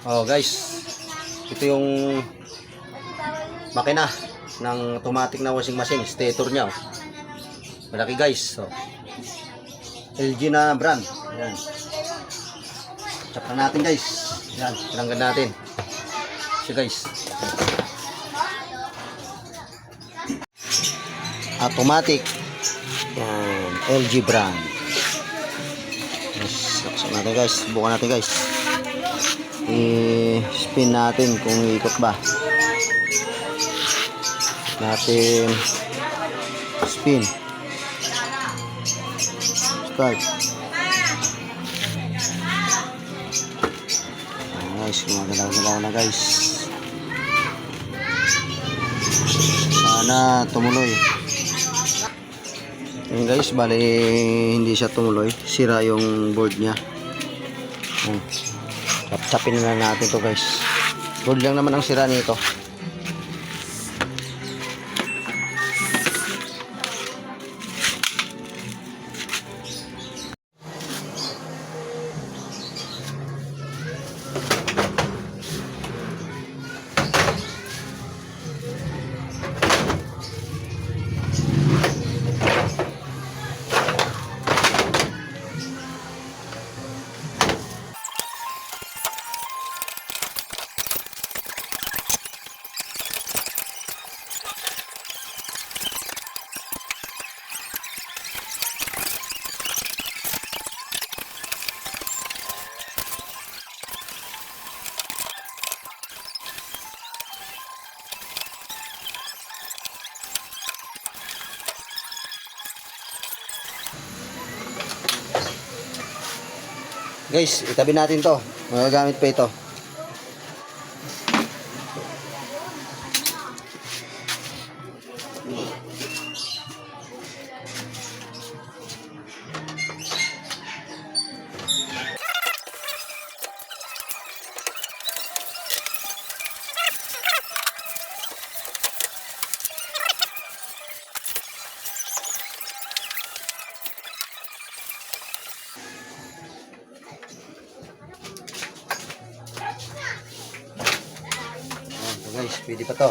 Oh guys, ito yung makina ng automatic na washing machine, stator niya. Oh. Malaki guys. So, LG na brand. Ayan. Check na natin guys. Ayan, tinanggal natin. So guys, automatic. Ayan, LG brand. Saksak natin guys. Bukan natin guys. I-spin natin kung ikot ba. Natin spin. Start. Guys, gumagalaw-galaw na guys. Sana tumuloy. Ayan guys, bali hindi siya tumuloy. Sira yung board niya. Tapin na natin to guys. Board lang naman ang sira nito. Guys, itabi natin to. Magagamit pa ito. Guys, pwede pa to.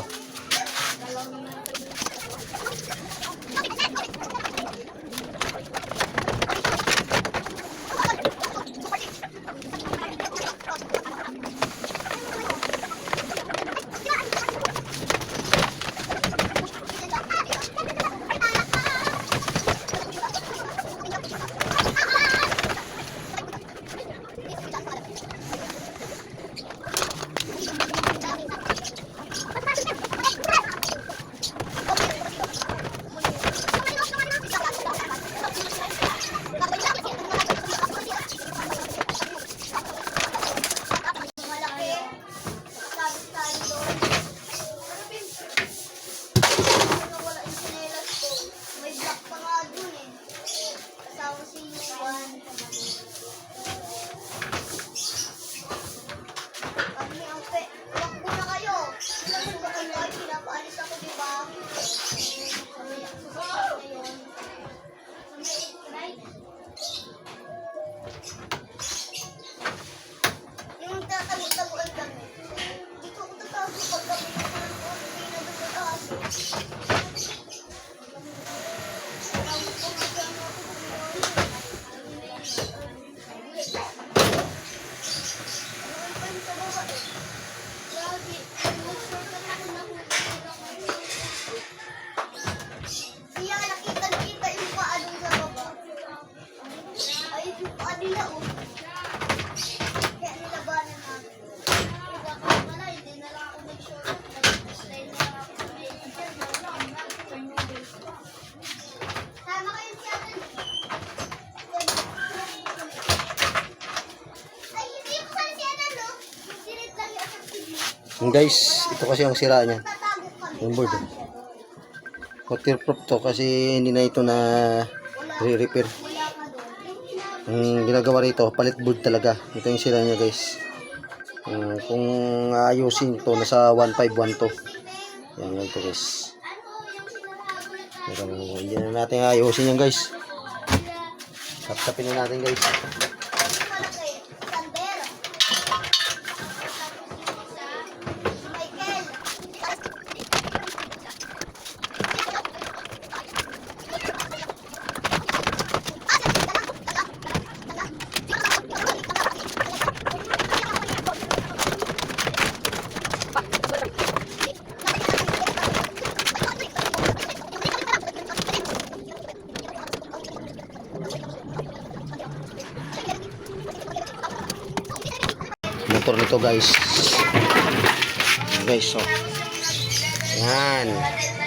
Guys, ito kasi ang sira niya. Yung board. Waterproof to kasi hindi na ito na re-repair. Ang ginagawa rito, palit board talaga. Ito yung sira niya guys. Kung ayusin to, nasa 1512. Yan ito guys. Pero hindi na natin ayusin yan guys. Tapin na natin guys. motor nito guys. Guys, so. Yan.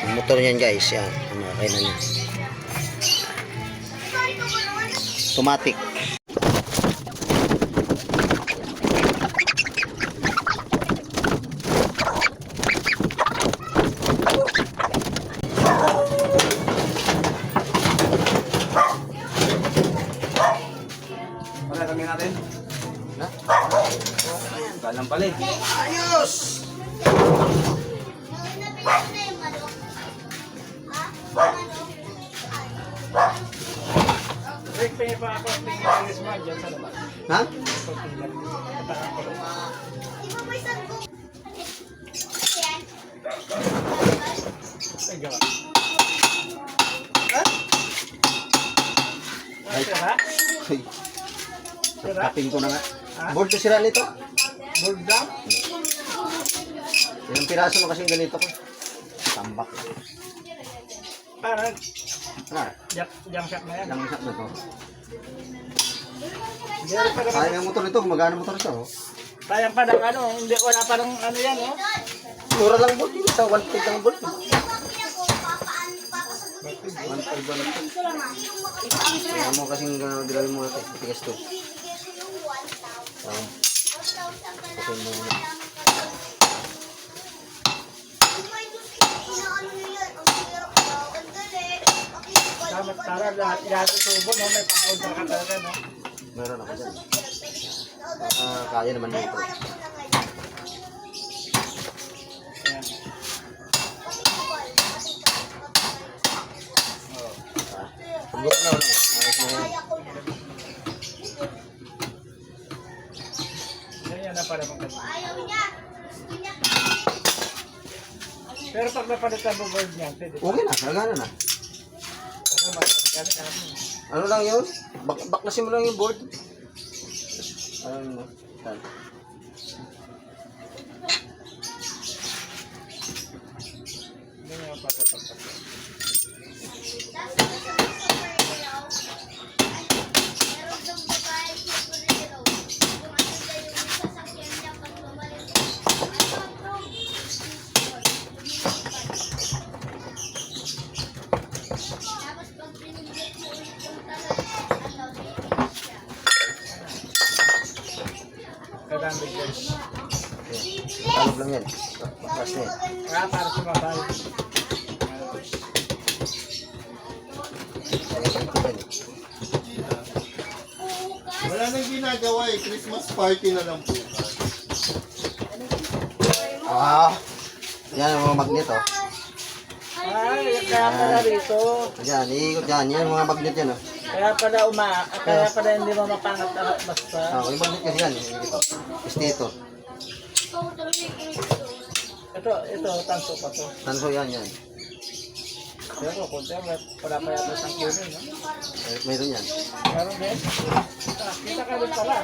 Yung motor niyan guys. Yan. Kaya na niya. Automatic. Wala kami natin. Na? Galang pala eh. Ayos! Rick, pingin pa ako. Pingin pa ako smart dyan sa labas. Ha? Ay, gawa. Ha? Ay, ha? Ay. Kaping ko na nga. Ha? Board na sira nito. Board down? Ilang piraso na kasing ganito ko. Tambak. Parang Ha? jump shot na yan. Ilang shot na to. Meron pa naman. Kaya yung motor nito. Magana motor ito. Oh. Sayang pa ng ano. Hindi, wala pa ng ano yan, oh. Mura lang board yun. Sa 1.5 lang board. 1.5 lang. Kaya mo kasing gilawin mo natin. Tigas to. Patuloy mo muna. Dapat para lahat itubo, no? May pang-control ka talaga, no? Meron ako dyan. Kaya naman dito. Ayan. Pagbuka na lang. Ayos na yan. Yan na para magkasi. Pero pag napalitan mo board niyan, pwede. Okay na. Nagana na. Kasi magkasi ka naman. Ano lang yun? Baklasin mo lang yung board. Ano mo? Yan. Hindi nga pagkakasap. Kailangan guys. Talog lang yan. Baklas na yan. Kaya para sumabay. Wala nang ginagawa eh. Christmas party na lang po. Ah! Yan ang mga magnet oh. Ay, kaya pala rito. Yan, iikot yan. Yan ang mga magnet yan oh. Kaya pala hindi mo mapangat basta. Yung magnet kasi yan. Ito. Dito. Ito, tanso pa to. Tanso yan yan. Pero kunti, wala pa yata isang kilo, no? Mayroon yan. Meron din. Kita ka rin pala.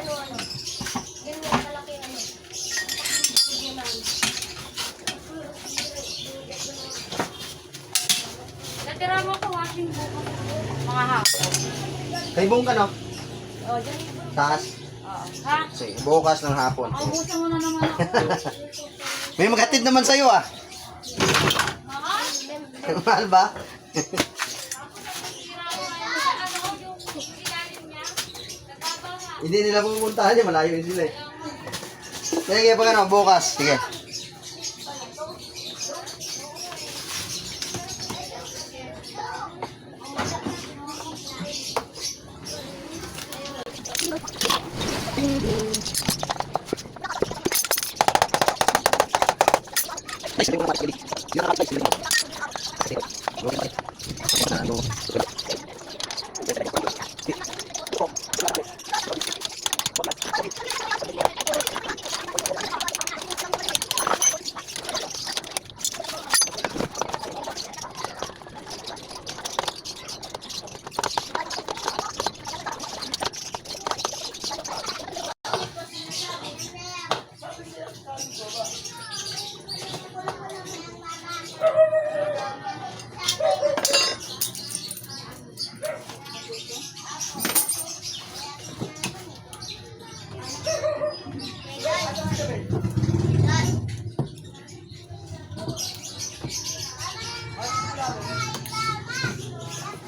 Natira mo ko washing buko. Mga hapon. Kay buong ka no? O, dyan. Taas. Oo. Ha? Sige, bukas ng hapon. Paubusan mo na naman ako. May maghatid naman sa'yo ah. Mga? Mahal ba? Hindi nila pupuntahan yan. Malayo yun sila eh. Sige, pag ano, bukas. Sige.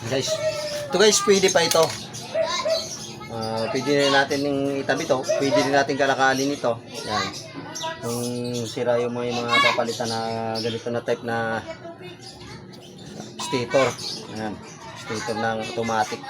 Guys, ito guys, pwede pa ito. Pwede rin natin yung itabi to. Pwede rin natin kalakalin ito. Yan. Kung sira yung mga papalitan na ganito na type na stator. Ayan. Stator ng automatic.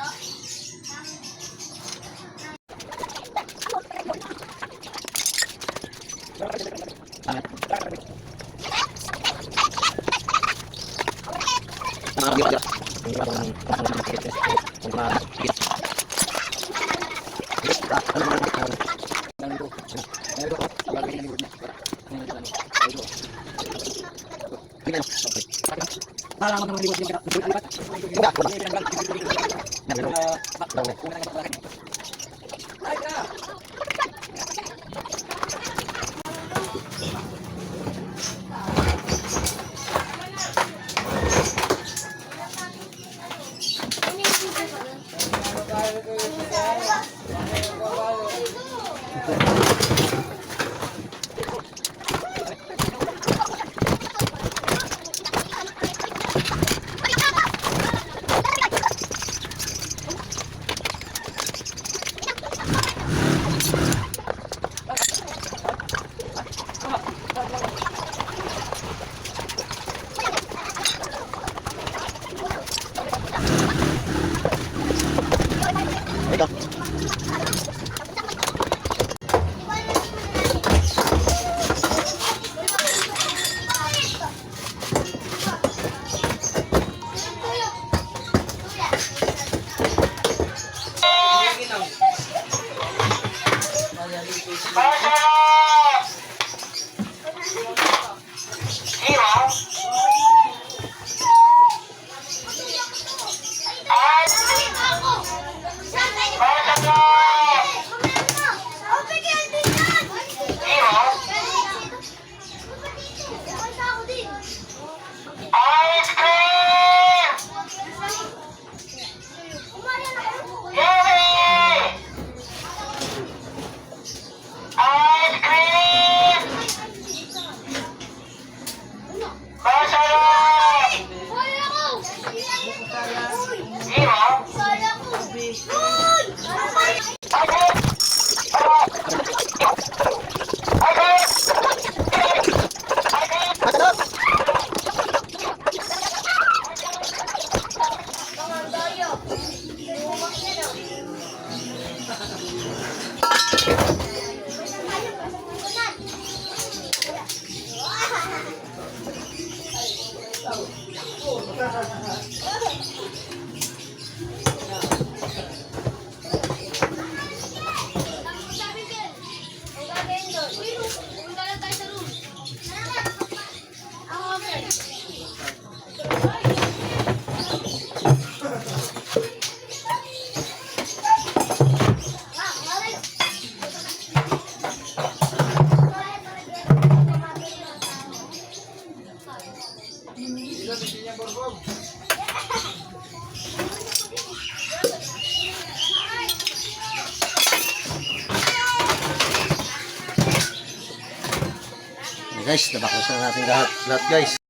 Guys, nabaklas na natin lahat guys.